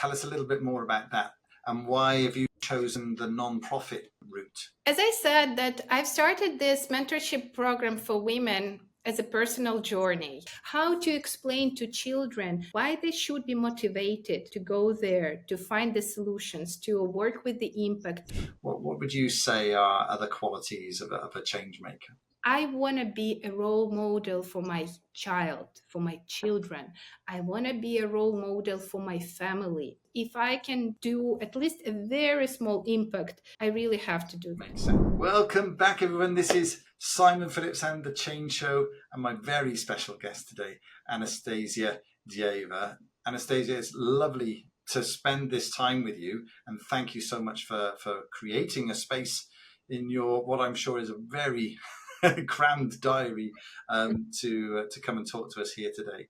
tell us a little bit more about that, and why have you chosen the non-profit route? As I said, that I've started this mentorship program for women as a personal journey. How to explain to children why they should be motivated to go there, to find the solutions, to work with the impact. What would you say are other qualities of a change maker? I want to be a role model for my child, for my children. I want to be a role model for my family. If I can do at least a very small impact, I really have to do that. Makes sense. Welcome back, everyone. This is Simon Phillips and The Change Show, and my very special guest today, Anastasiia Dieieva. Anastasiia, it's lovely to spend this time with you, and thank you so much for creating a space in your, what I'm sure is a very crammed diary, to come and talk to us here today.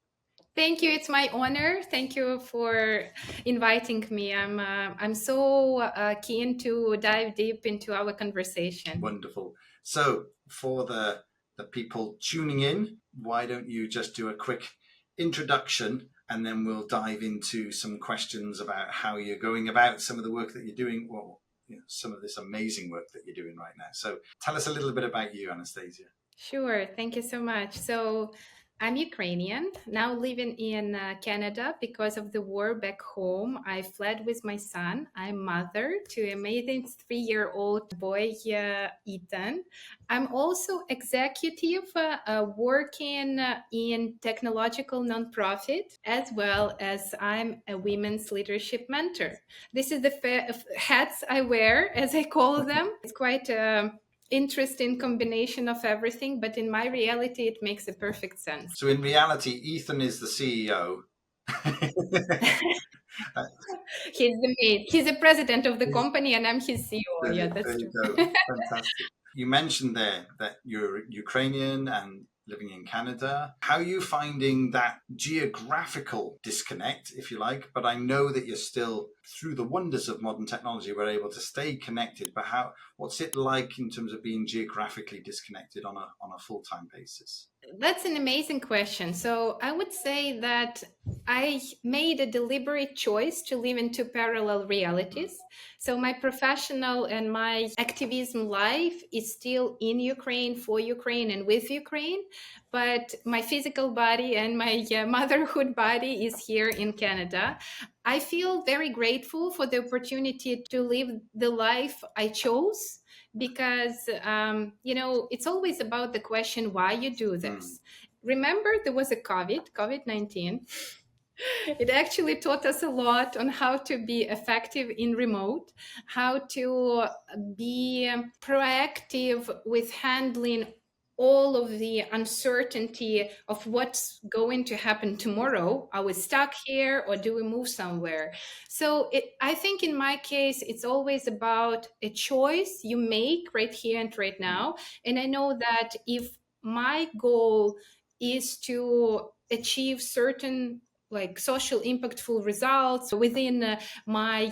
Thank you. It's my honor. Thank you for inviting me. I'm so keen to dive deep into our conversation. Wonderful. So for the people tuning in, why don't you just do a quick introduction, and then we'll dive into some questions about how you're going about some of the work that you're doing, or some of this amazing work that you're doing right now. So tell us a little bit about you, Anastasiia. Sure. Thank you so much. So I'm Ukrainian, now living in Canada because of the war back home. I fled with my son. I'm mother to an amazing 3-year-old boy, Ethan. I'm also executive working in technological nonprofit, as well as I'm a women's leadership mentor. This is the hats I wear, as I call them. It's quite interesting combination of everything, but in my reality it makes a perfect sense. So in reality, Ethan is the CEO. He's the main. He's the president of the company, and I'm his CEO. Yeah, that's true. Fantastic. You mentioned there that you're Ukrainian and living in Canada. How are you finding that geographical disconnect, if you like? But I know that you're still, through the wonders of modern technology, we're able to stay connected. But what's it like in terms of being geographically disconnected on a full-time basis? That's an amazing question. So I would say that I made a deliberate choice to live in two parallel realities. So my professional and my activism life is still in Ukraine, for Ukraine, and with Ukraine. But my physical body and my motherhood body is here in Canada. I feel very grateful for the opportunity to live the life I chose, because it's always about the question why you do this. Remember, there was a COVID-19. It actually taught us a lot on how to be effective in remote, how to be proactive with handling all of the uncertainty of what's going to happen tomorrow. Are we stuck here, or do we move somewhere? So I think in my case, it's always about a choice you make right here and right now. And I know that if my goal is to achieve certain social impactful results within my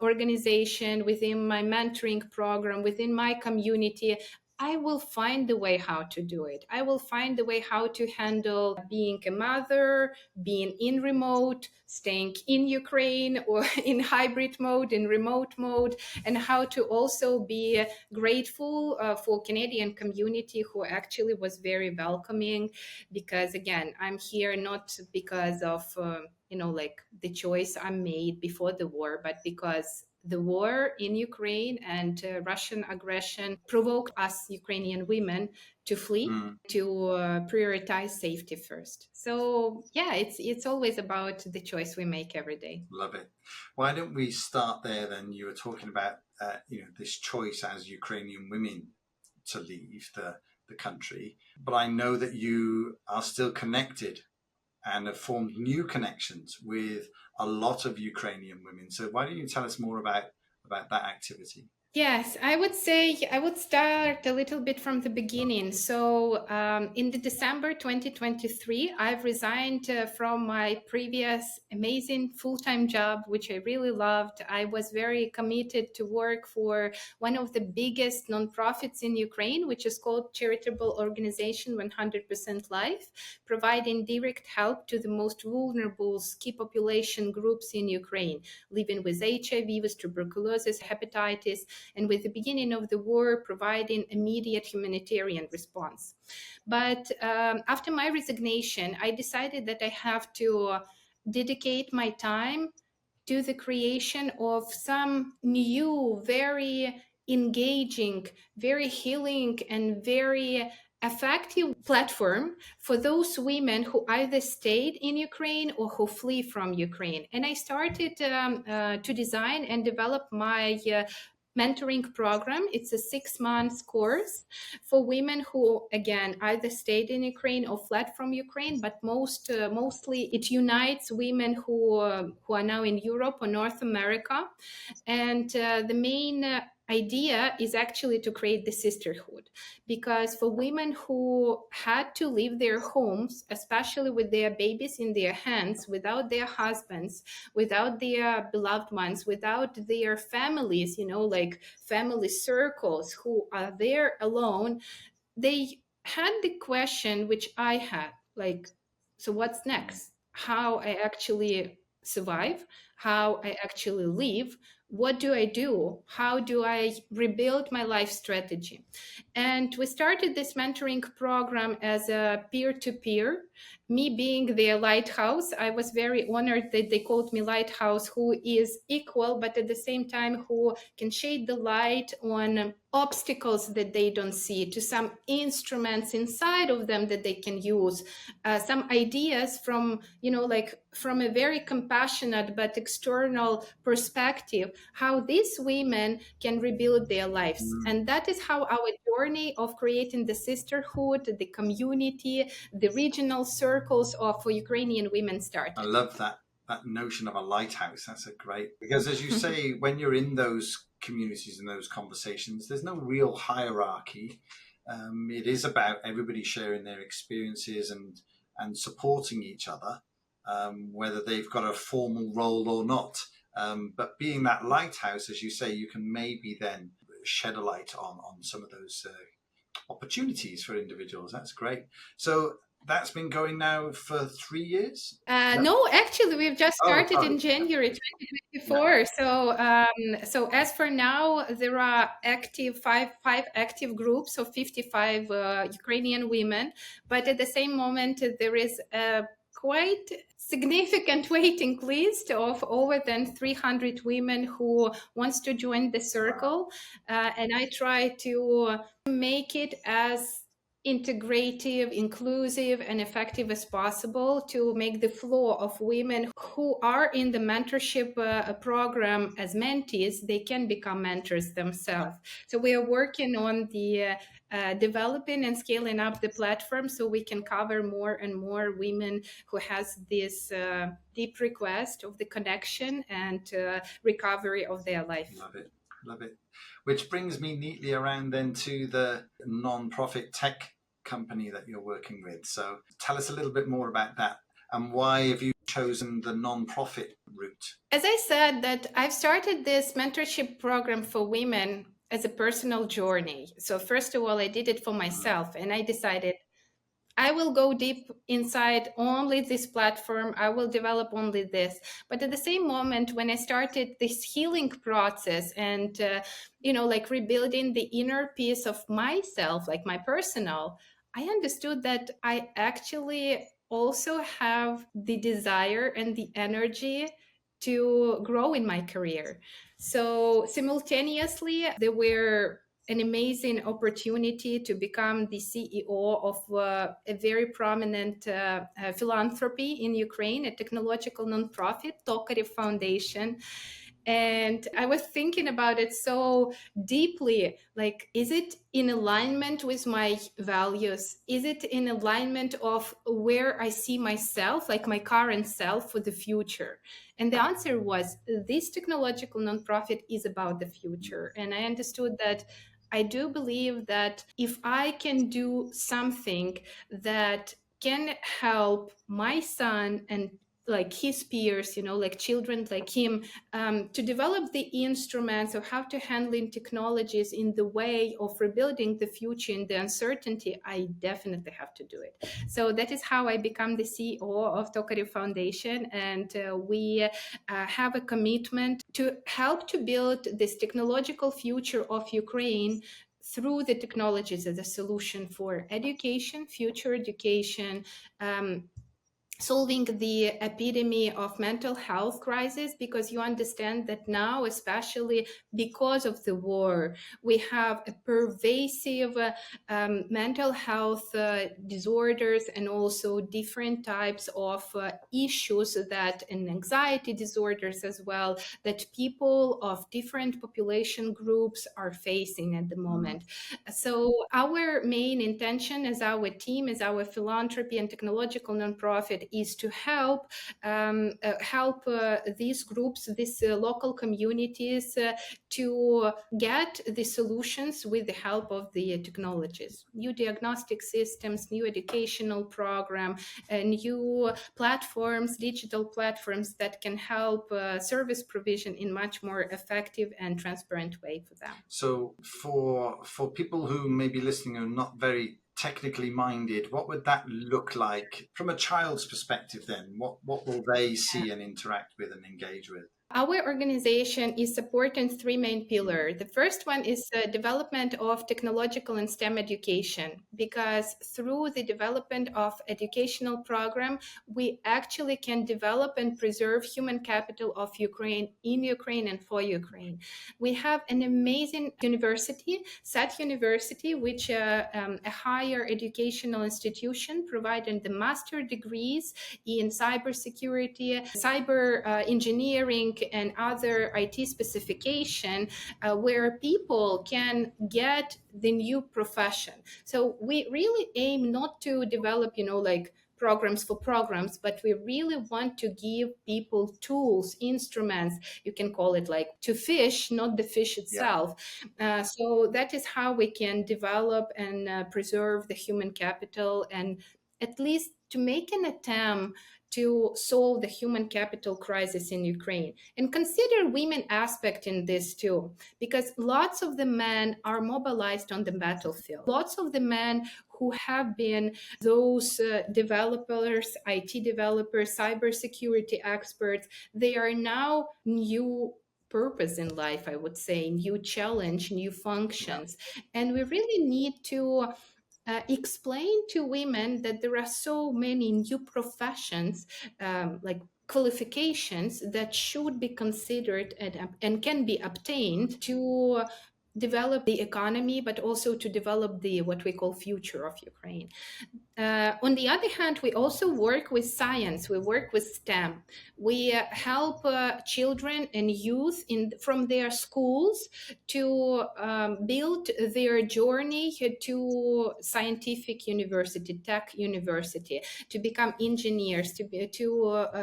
organization, within my mentoring program, within my community, I will find the way how to do it. I will find the way how to handle being a mother, being in remote, staying in Ukraine, or in hybrid mode, in remote mode, and how to also be grateful for Canadian community who actually was very welcoming. Because again, I'm here not because of the choice I made before the war, but because the war in Ukraine and Russian aggression provoked us Ukrainian women to flee, to prioritize safety first. So yeah, it's always about the choice we make every day. Love it. Why don't we start there then? You were talking about this choice as Ukrainian women to leave the country, but I know that you are still connected and have formed new connections with a lot of Ukrainian women. So why don't you tell us more about that activity? Yes, I would say I would start a little bit from the beginning. So, in the December 2023, I've resigned from my previous amazing full-time job, which I really loved. I was very committed to work for one of the biggest nonprofits in Ukraine, which is called charitable organization 100% Life, providing direct help to the most vulnerable key population groups in Ukraine, living with HIV, with tuberculosis, hepatitis, and with the beginning of the war, providing immediate humanitarian response. But after my resignation, I decided that I have to dedicate my time to the creation of some new, very engaging, very healing, and very effective platform for those women who either stayed in Ukraine or who flee from Ukraine. And I started to design and develop my mentoring program. It's a 6 months course for women who, again, either stayed in Ukraine or fled from Ukraine, but mostly it unites women who are now in Europe or North America. And the main idea is actually to create the sisterhood, because for women who had to leave their homes, especially with their babies in their hands, without their husbands, without their beloved ones, without their families, like family circles who are there alone, they had the question which I had, like, so what's next? How I actually survive, how I actually live, what do I do? How do I rebuild my life strategy? And we started this mentoring program as a peer to peer. Me being their lighthouse, I was very honored that they called me lighthouse, who is equal, but at the same time, who can shade the light on obstacles that they don't see, to some instruments inside of them that they can use, some ideas from, like from a very compassionate but external perspective, how these women can rebuild their lives. And that is how our journey of creating the sisterhood, the community, the regional circles of Ukrainian women I started. love that notion of a lighthouse. That's a great, because as you say, when you're in those communities and those conversations, there's no real hierarchy. It is about everybody sharing their experiences and supporting each other, whether they've got a formal role or not. But being that lighthouse, as you say, you can maybe then shed a light on some of those opportunities for individuals. That's great. So that's been going now for 3 years. Yep. No, actually, we've just Oh, started sorry. in January Yeah. 2024. So as for now, there are five active groups of 55 Ukrainian women, but at the same moment, there is a quite significant waiting list of over than 300 women who wants to join the circle, and I try to make it as integrative, inclusive, and effective as possible to make the flow of women who are in the mentorship program as mentees, they can become mentors themselves. So we are working on the developing and scaling up the platform so we can cover more and more women who has this deep request of the connection and recovery of their life. Love it. Love it. Which brings me neatly around then to the non-profit tech company that you're working with. So tell us a little bit more about that, and why have you chosen the non-profit route? As I said, that I've started this mentorship program for women as a personal journey. So first of all, I did it for myself, and I decided I will go deep inside only this platform. I will develop only this. But at the same moment, when I started this healing process and, like rebuilding the inner piece of myself, like my personal, I understood that I actually also have the desire and the energy to grow in my career. So simultaneously, there were an amazing opportunity to become the CEO of a very prominent philanthropy in Ukraine, a technological nonprofit, Tokarev Foundation. And I was thinking about it so deeply, like, is it in alignment with my values? Is it in alignment of where I see myself, like my current self for the future? And the answer was, this technological nonprofit is about the future. And I understood that I do believe that if I can do something that can help my son and like his peers, like children like him, to develop the instruments of how to handling technologies in the way of rebuilding the future in the uncertainty, I definitely have to do it. So that is how I become the CEO of Tokarev Foundation. And we have a commitment to help to build this technological future of Ukraine through the technologies as a solution for education, future education, solving the epidemic of mental health crisis, because you understand that now, especially because of the war, we have a pervasive mental health disorders, and also different types of issues that, and anxiety disorders as well, that people of different population groups are facing at the moment. So our main intention as our team, as our philanthropy and technological nonprofit, is to help these groups, these local communities, to get the solutions with the help of the technologies, new diagnostic systems, new educational program, new platforms, digital platforms that can help service provision in much more effective and transparent way for them. So for people who may be listening who are not very technically minded, what would that look like from a child's perspective then? What will they see and interact with and engage with? Our organization is supporting three main pillars. The first one is the development of technological and STEM education, because through the development of educational program, we actually can develop and preserve human capital of Ukraine, in Ukraine and for Ukraine. We have an amazing university, SAT University, which a higher educational institution providing the master degrees in cybersecurity, cyber engineering, and other IT specification, where people can get the new profession. So we really aim not to develop, like programs for programs, but we really want to give people tools, instruments, you can call it like to fish, not the fish itself. Yeah. So that is how we can develop and preserve the human capital, and at least to make an attempt to solve the human capital crisis in Ukraine. And consider women aspect in this too, because lots of the men are mobilized on the battlefield. Lots of the men who have been those developers, IT developers, cybersecurity experts, they are now new purpose in life, I would say, new challenge, new functions. Yeah. And we really need to explain to women that there are so many new professions, like qualifications, that should be considered and can be obtained to develop the economy, but also to develop the what we call future of Ukraine. On the other hand, we also work with science. We work with STEM. We help children and youth from their schools to build their journey to scientific university, tech university, to become engineers, to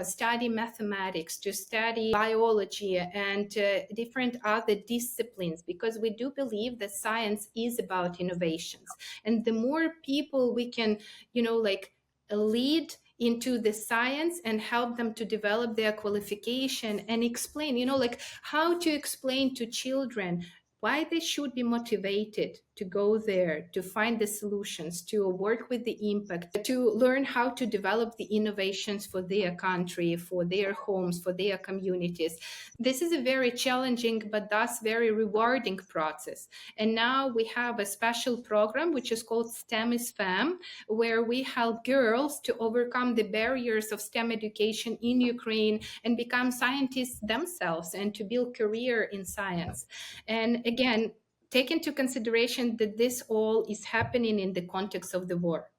study mathematics, to study biology and different other disciplines, because we do believe that science is about innovations. And the more people we can like lead into the science and help them to develop their qualification and explain, like how to explain to children why they should be motivated to go there, to find the solutions, to work with the impact, to learn how to develop the innovations for their country, for their homes, for their communities. This is a very challenging, but thus very rewarding process. And now we have a special program, which is called STEM is FAM, where we help girls to overcome the barriers of STEM education in Ukraine and become scientists themselves and to build career in science. And again, take into consideration that this all is happening in the context of the war.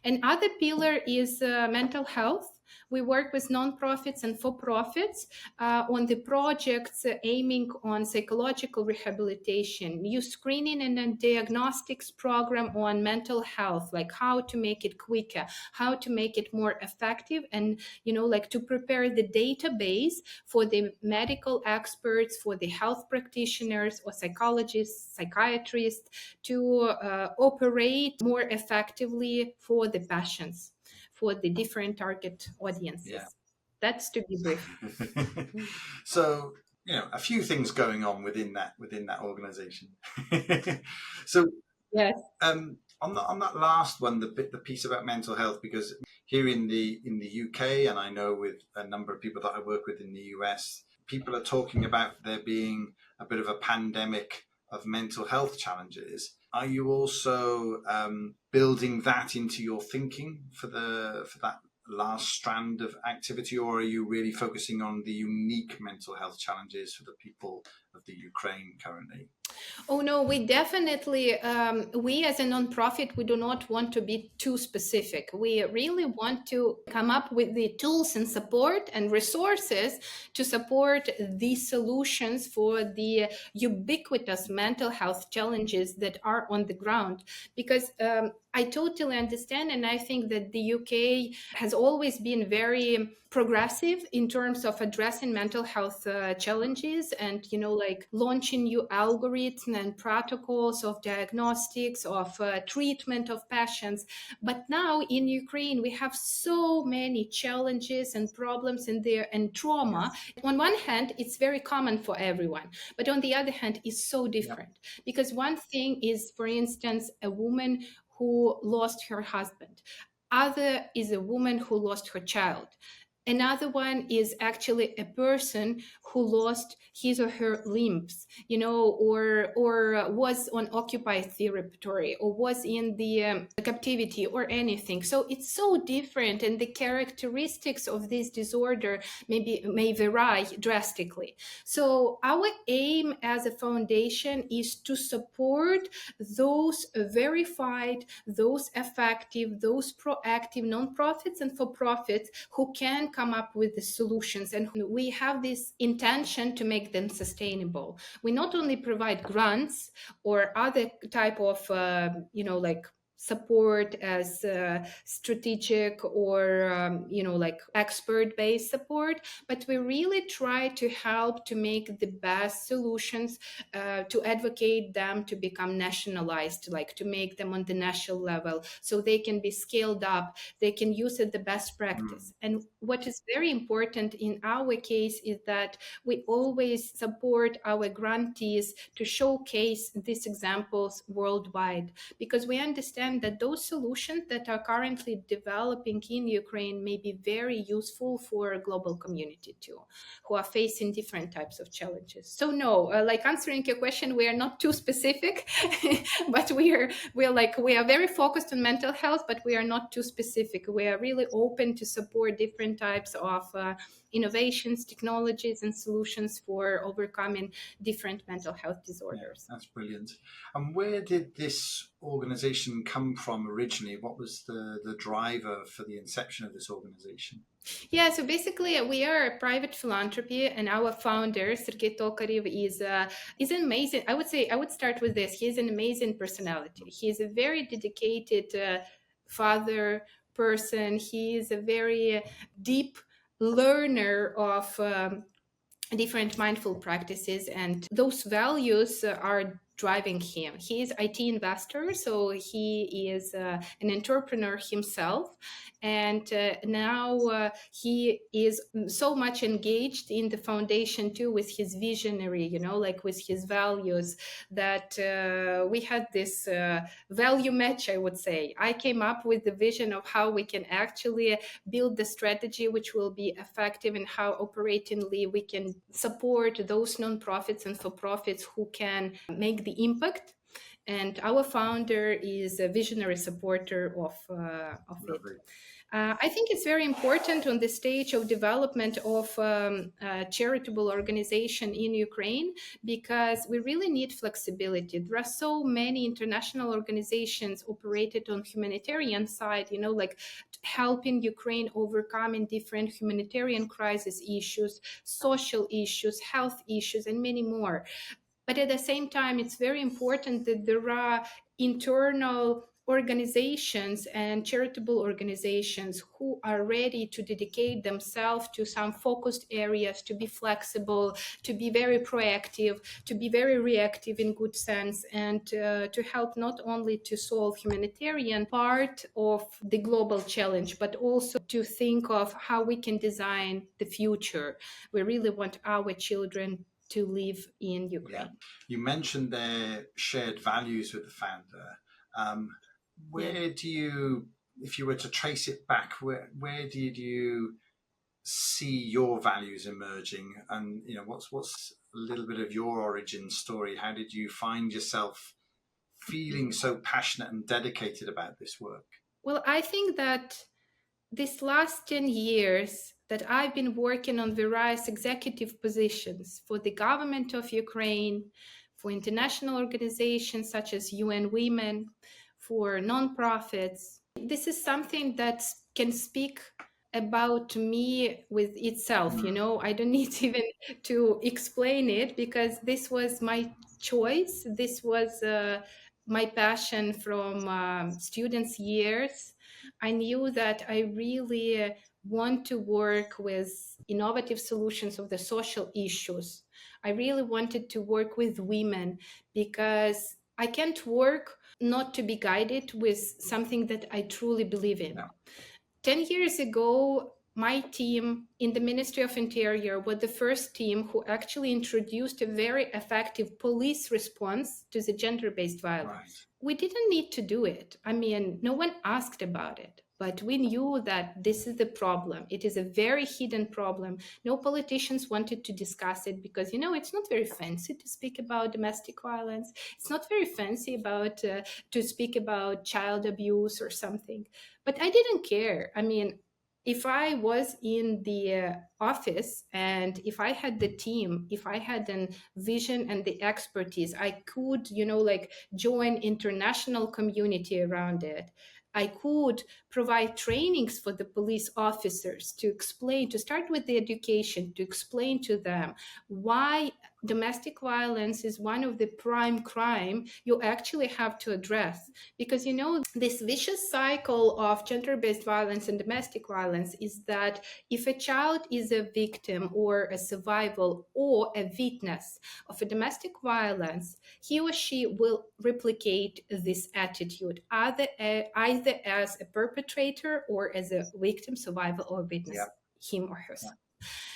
Another pillar is mental health. We work with nonprofits and for-profits on the projects aiming on psychological rehabilitation, new screening and a diagnostics program on mental health, like how to make it quicker, how to make it more effective, and like to prepare the database for the medical experts, for the health practitioners or psychologists, psychiatrists to operate more effectively for the patients, for the different target audiences. Yeah. That's to be brief. So, a few things going on within that organization. So, yes. On that last one, the piece about mental health, because here in the UK, and I know with a number of people that I work with in the US, people are talking about there being a bit of a pandemic of mental health challenges. Are you also building that into your thinking for that last strand of activity, or are you really focusing on the unique mental health challenges for the people of the Ukraine currently? Oh no, we definitely, we as a nonprofit, we do not want to be too specific. We really want to come up with the tools and support and resources to support these solutions for the ubiquitous mental health challenges that are on the ground. Because I totally understand, and I think that the UK has always been very progressive in terms of addressing mental health challenges and, like launching new algorithms and protocols of diagnostics, of treatment of patients. But now in Ukraine, we have so many challenges and problems in there and trauma. Yes. On one hand, it's very common for everyone, but on the other hand, it's so different. Yeah. Because one thing is, for instance, a woman who lost her husband. Other is a woman who lost her child. Another one is actually a person who lost his or her limbs, or was on occupied territory, or was in the captivity or anything. So it's so different, and the characteristics of this disorder may vary drastically. So our aim as a foundation is to support those verified, those effective, those proactive nonprofits and for-profits who can come up with the solutions, and we have this intention to make them sustainable. We not only provide grants or other type of like support as strategic or like expert-based support, but we really try to help to make the best solutions, to advocate them to become nationalized, like to make them on the national level so they can be scaled up, they can use it the best practice. And what is very important in our case is that we always support our grantees to showcase these examples worldwide, because we understand that those solutions that are currently developing in Ukraine may be very useful for a global community too, who are facing different types of challenges. So no, like answering your question, we are not too specific, but we are very focused on mental health, but we are not too specific. We are really open to support different types of innovations, technologies, and solutions for overcoming different mental health disorders. Yeah, that's brilliant. And where did this organization come from originally? What was the driver for the inception of this organization? Yeah, so basically we are a private philanthropy, and our founder, Sergei Tokarev, is amazing. I would start with this. He's an amazing personality. He's a very dedicated father person. He is a very deep learner of different mindful practices, and those values are driving him. He is IT investor, so he is an entrepreneur himself, and now he is so much engaged in the foundation too with his visionary, like with his values, that we had this value match, I would say. I came up with the vision of how we can actually build the strategy which will be effective, and how operatingly we can support those nonprofits and for-profits who can make the impact. And our founder is a visionary supporter of it. I think it's very important on the stage of development of charitable organization in Ukraine, because we really need flexibility. There are so many international organizations operated on humanitarian side, like helping Ukraine overcoming different humanitarian crisis issues, social issues, health issues, and many more. But at the same time, it's very important that there are internal organizations and charitable organizations who are ready to dedicate themselves to some focused areas, to be flexible, to be very proactive, to be very reactive in good sense, and to help not only to solve humanitarian part of the global challenge, but also to think of how we can design the future. We really want our children to live in Ukraine. Yeah. You mentioned their shared values with the founder. Where do you, if you were to trace it back, where did you see your values emerging? And what's a little bit of your origin story? How did you find yourself feeling so passionate and dedicated about this work? Well, I think that this last 10 years that I've been working on various executive positions for the government of Ukraine, for international organizations such as UN Women, for nonprofits, this is something that can speak about me with itself. I don't need even to explain it, because this was my choice. This was my passion from students' years. I knew that I really want to work with innovative solutions of the social issues. I really wanted to work with women, because I can't work not to be guided with something that I truly believe in. Yeah. 10 years ago, my team in the Ministry of Interior was the first team who actually introduced a very effective police response to the gender-based violence. Right. We didn't need to do it. I mean, no one asked about it, but we knew that this is the problem. It is a very hidden problem. No politicians wanted to discuss it, because, it's not very fancy to speak about domestic violence. It's not very fancy to speak about child abuse or something. But I didn't care. I mean, if I was in the office, and if I had the team, if I had a vision and the expertise, I could, join international community around it. I could provide trainings for the police officers to start with the education, to explain to them why domestic violence is one of the prime crime you actually have to address. Because, this vicious cycle of gender-based violence and domestic violence is that if a child is a victim or a survivor or a witness of a domestic violence, he or she will replicate this attitude either as a perpetrator or as a victim, survivor, or witness, him or herself.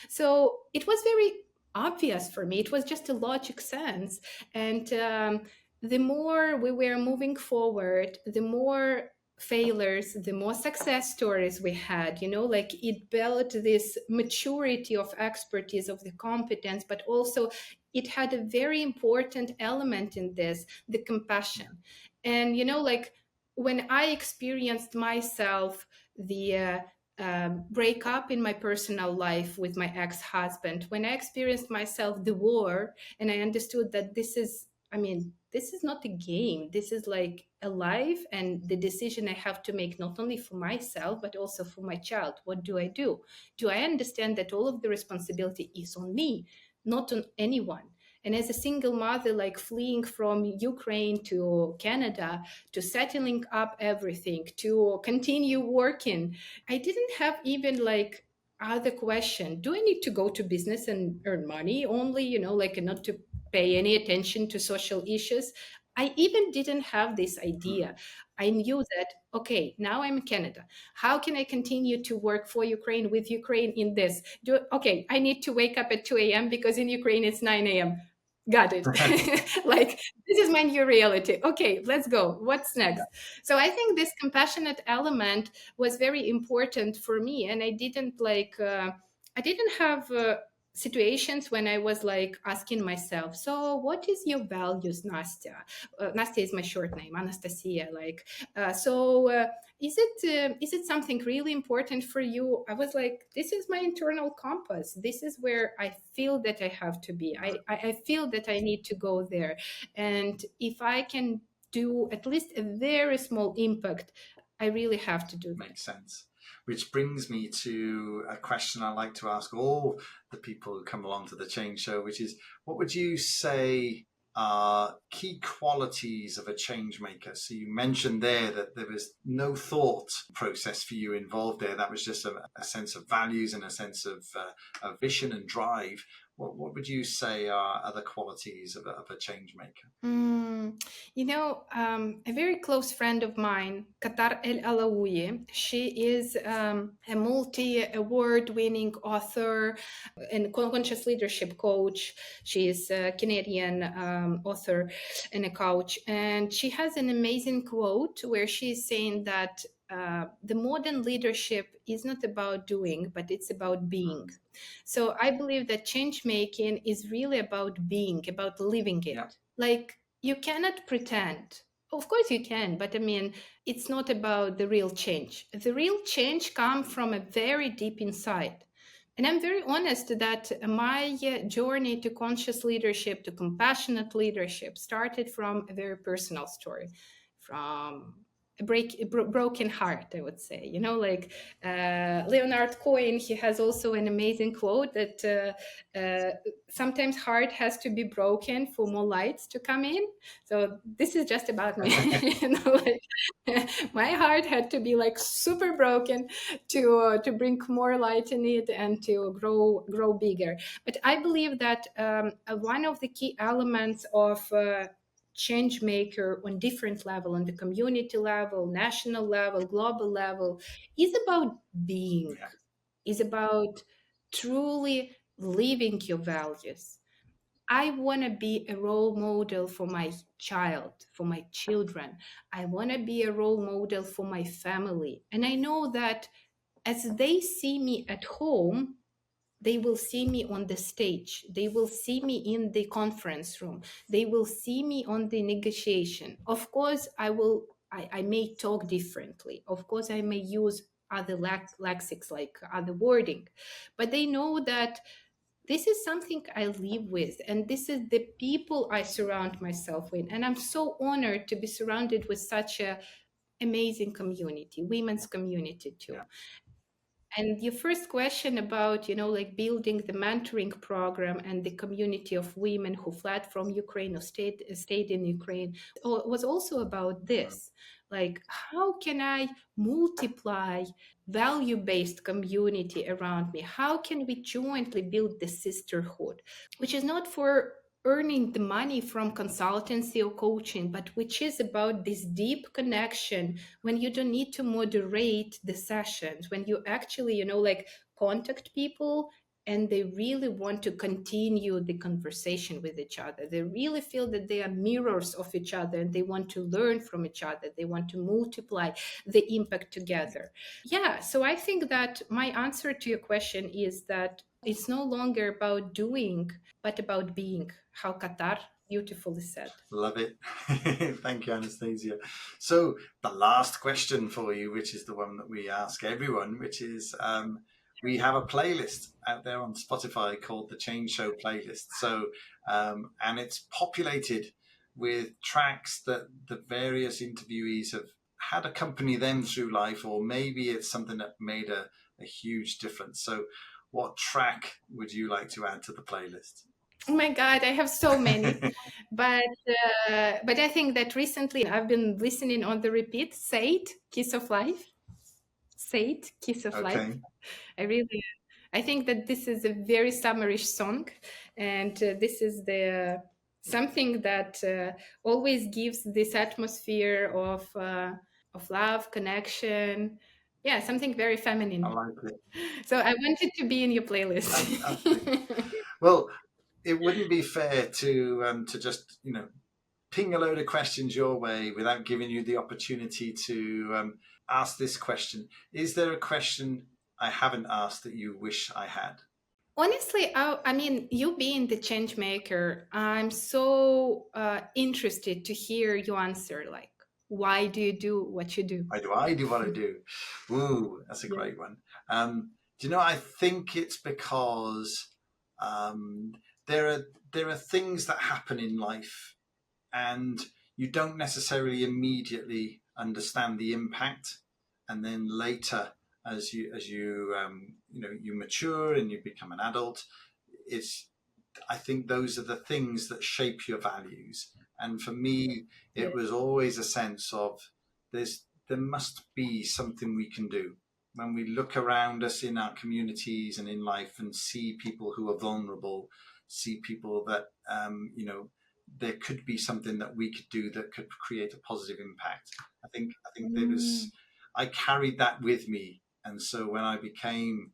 So it was very obvious for me. It was just a logic sense. And the more we were moving forward, the more failures, the more success stories we had, it built this maturity of expertise, of the competence, but also it had a very important element in this, the compassion. And, when I experienced myself the break up in my personal life with my ex-husband, when I experienced myself the war, and I understood that this is not a game, this is like a life, and the decision I have to make not only for myself but also for my child. What do? Do I understand that all of the responsibility is on me, not on anyone? And as a single mother, fleeing from Ukraine to Canada, to settling up everything, to continue working, I didn't have even other question. Do I need to go to business and earn money only, not to pay any attention to social issues? I even didn't have this idea. I knew that, okay, now I'm in Canada. How can I continue to work for Ukraine, with Ukraine in this? Okay, I need to wake up at 2 a.m. because in Ukraine it's 9 a.m. Got it. This is my new reality. Okay, let's go. What's next? So I think this compassionate element was very important for me. And I didn't have situations when I was like asking myself, so what is your values, Nastya? Nastya is my short name, Anastasiia. Is it something really important for you? I was like, this is my internal compass. This is where I feel that I have to be. I feel that I need to go there. And if I can do at least a very small impact, I really have to do that. Makes sense. Which brings me to a question I like to ask all the people who come along to the Change Show, which is, what would you say are key qualities of a change maker? So you mentioned there that there was no thought process for you involved there. That was just a sense of values and a sense of vision and drive. What would you say are other qualities of a change maker? A very close friend of mine, Qatar El Alaouie, she is a multi-award winning author and conscious leadership coach. She is a Canadian author and a coach. And she has an amazing quote where she's saying that the modern leadership is not about doing, but it's about being. So I believe that change making is really about being, about living it. Yeah. Like, you cannot pretend. Of course you can, but I mean, it's not about the real change. The real change comes from a very deep inside. And I'm very honest that my journey to conscious leadership, to compassionate leadership, started from a very personal story, from a broken heart, I would say. Leonard Cohen, he has also an amazing quote that sometimes heart has to be broken for more lights to come in. So this is just about me. My heart had to be like super broken to bring more light in it and to grow bigger. But I believe that one of the key elements of change maker on different level, on the community level, national level, global level, is about being, is about truly living your values. I want to be a role model for my child, for my children. I want to be a role model for my family. And I know that as they see me at home, they will see me on the stage. They will see me in the conference room. They will see me on the negotiation. Of course, I may talk differently. Of course, I may use other lexics, like other wording, but they know that this is something I live with, and this is the people I surround myself with. And I'm so honored to be surrounded with such a amazing community, women's community too. Yeah. And your first question about, building the mentoring program and the community of women who fled from Ukraine or stayed in Ukraine was also about this. Like, how can I multiply value-based community around me? How can we jointly build the sisterhood, which is not for earning the money from consultancy or coaching, but which is about this deep connection when you don't need to moderate the sessions, when you actually, contact people and they really want to continue the conversation with each other. They really feel that they are mirrors of each other and they want to learn from each other. They want to multiply the impact together. Yeah, so I think that my answer to your question is that it's no longer about doing, but about being, how Qatar beautifully said. Love it. Thank you, Anastasiia. So the last question for you, which is the one that we ask everyone, which is we have a playlist out there on Spotify called the Change Show playlist. So and it's populated with tracks that the various interviewees have had accompany them through life, or maybe it's something that made a huge difference. So what track would you like to add to the playlist? Oh my God, I have so many. but I think that recently I've been listening on the repeat, Say It, Kiss of Life. Say It, Kiss of Life. I think that this is a very summerish song, and this is the something that always gives this atmosphere of love, connection. Yeah, something very feminine. I like it. So I wanted to be in your playlist. Well, it wouldn't be fair to just ping a load of questions your way without giving you the opportunity to ask this question. Is there a question I haven't asked that you wish I had? Honestly, I mean, you being the change maker, I'm so interested to hear your answer. Like, why do you do what you do? Why do I do what I do? Ooh, that's a Yeah. great one. Do you know? I think it's because um, there are things that happen in life, and you don't necessarily immediately understand the impact, and then later, as you you know, you mature and you become an adult, it's I think those are the things that shape your values. And for me, it Yeah. was always a sense of there must be something we can do. When we look around us in our communities and in life and see people who are vulnerable, see people that you know, there could be something that we could do that could create a positive impact. I think there was Mm, I carried that with me, and so when I became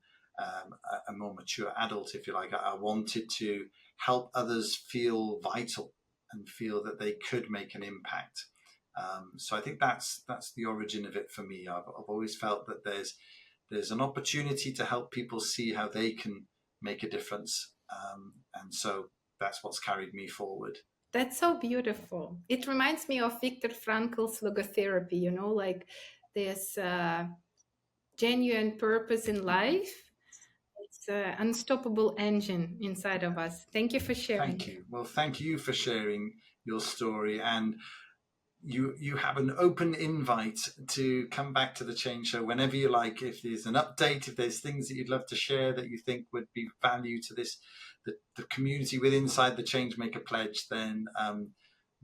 a more mature adult, if you like, I wanted to help others feel vital and feel that they could make an impact. So I think that's the origin of it for me. I've always felt that there's an opportunity to help people see how they can make a difference, and so that's what's carried me forward. that's so beautiful. It reminds me of Viktor Frankl's logotherapy, you know, like this genuine purpose in life. It's an unstoppable engine inside of us. Thank you for Thank sharing. you. Well, thank you for sharing your story, and you have an open invite to come back to the Change Show whenever you like. If there's an update, if there's things that you'd love to share that you think would be value to the community with inside the Changemaker Pledge, then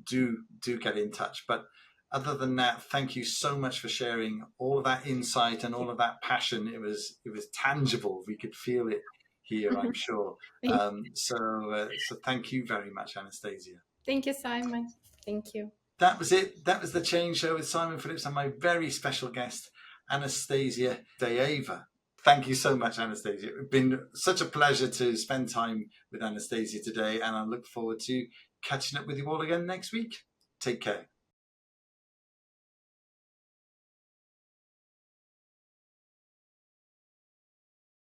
do get in touch. But other than that, thank you so much for sharing all of that insight and all of that passion. It was tangible. We could feel it here, I'm sure. Thank, So thank you very much, Anastasiia. thank you, Simon. Thank you. That was it. That was the Change Show with Simon Phillips and my very special guest, Anastasiia Dieieva. Thank you so much, Anastasiia. It's been such a pleasure to spend time with Anastasiia today, and I look forward to catching up with you all again next week. Take care.